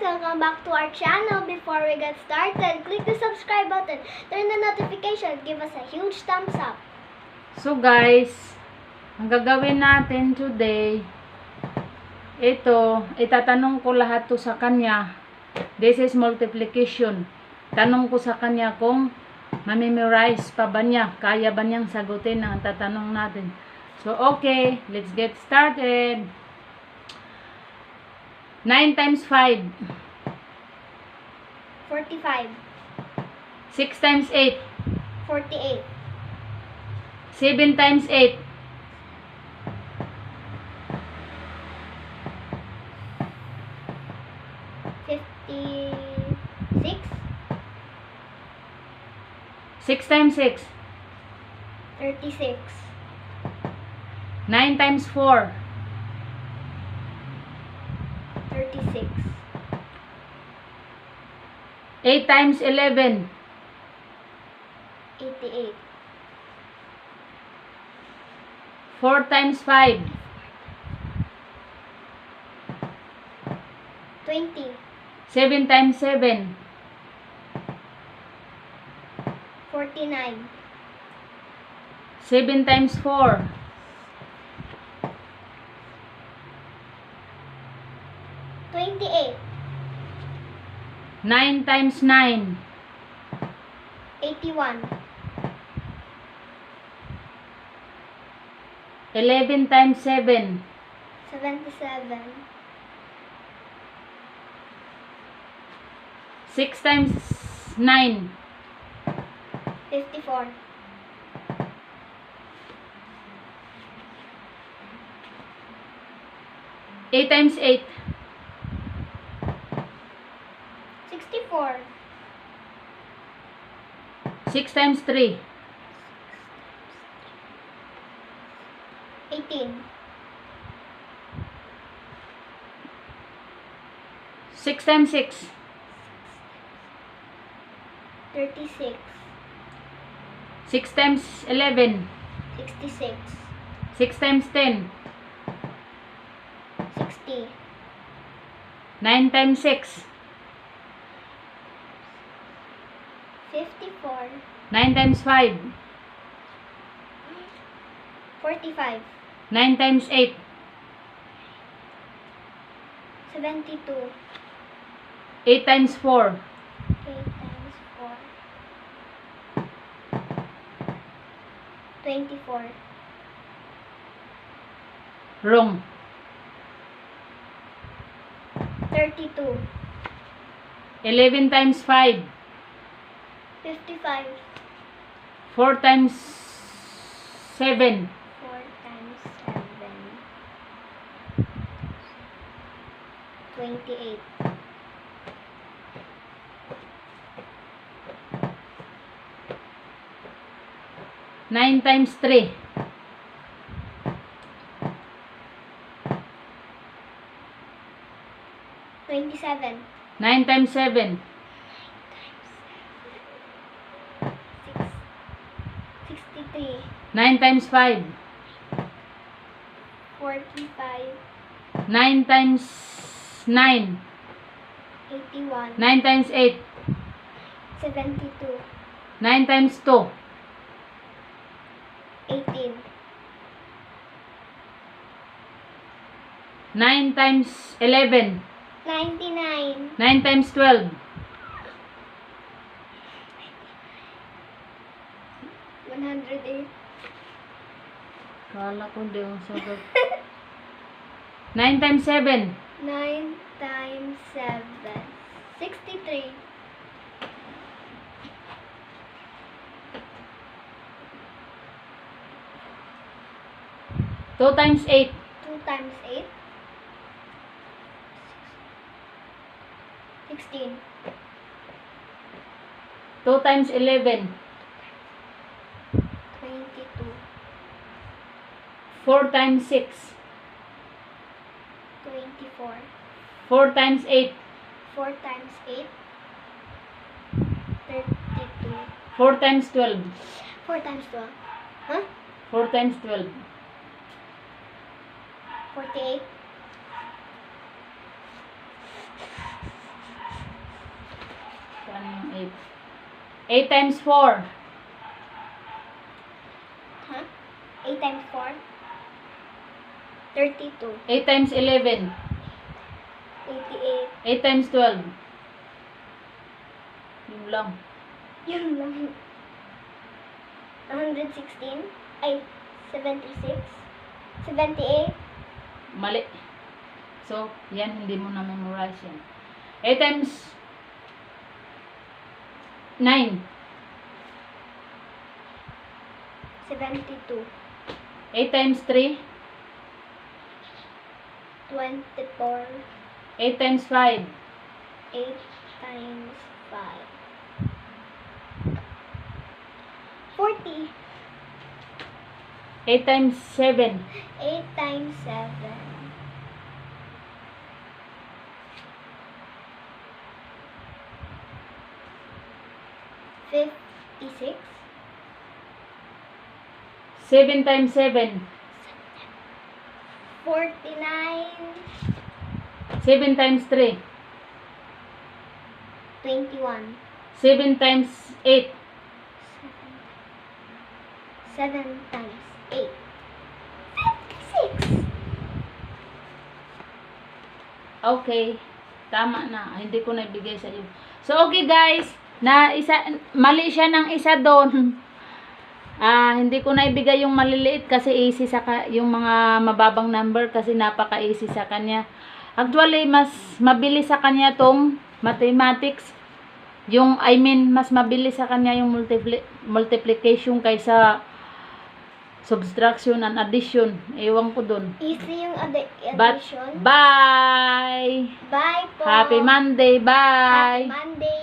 Welcome back to our channel. Before we get started, click the subscribe button, turn the notification, give us a huge thumbs up. So guys, ang gagawin natin today, ito, itatanong ko lahat to sa kanya. This is multiplication. Tanong ko sa kanya kung mamemorize pa ba niya, kaya ba niyang sagutin ang tatanong natin. So okay, let's get started. 9 times 5. 45. 6 times 8. 48. 7 times 8. 56. 6 times 6. 36. 9 times 4. 36. 8 times 11. 88. 4 times 5. 20. 7 times 7. 49. 7 times 4. 28. 9 times 9. 81. 11 times 7. 77. 6 times 9. 54. 8 times 8. 64. 6 times 3. 18. 6 times 6. 36. 6 times 11. 66. 6 times 10. 60. 9 times 6. 54. 9 times 5. 45. 9 times 8. 72. 8 times 4. 8 times 4. 24. Wrong. 32. 11 times 5. 55. 4 times 7. 4 times 7. 28. 9 times 3. 27. 9 times 7. 63. 9 times 5. 45. 9 times 9. 81. 9 times 8. 72. 9 times 2. 18. 9 times 11. 99. 9 times 12. 108. Kala ko di ang sagot. 9 times 7. 9 times 7. 63. 2 times 8. 2 times 8. 16. 2 times 11. 22. 4 times 6. 24. 4 times 8. 4 times 8. 32. 4 times 12. 4 times 12. Huh? 4 times 12. 48. 8 times 4. Huh? 8 times 4? 32. 8 times 11. 88. 8 times 12. Yun lang. Yun lang. 116. Ay, 76. 78. Mali. So, yan, hindi mo na memorize yan. 8 times 9. 72. 8 times 3. 24. 8 times 5. 8 times 5. 40. 8 times 7. 8 times 7. 56. 7 times 7. 49. 7 times 3. 21. 7 times 8. 7 times 8. 56. Okay. Tama na. Hindi ko na ibigay sa iyo. So, okay guys. Mali siya ng isa doon. Hindi ko na ibigay yung maliliit kasi easy yung mga mababang number kasi napaka-easy sa kanya. Actually, mas mabilis sa kanya tong mathematics. Mas mabilis sa kanya yung multiplication kaysa subtraction and addition. Ewan ko dun. Easy yung But, addition. bye! Bye po. Happy Monday! Bye! Happy Monday.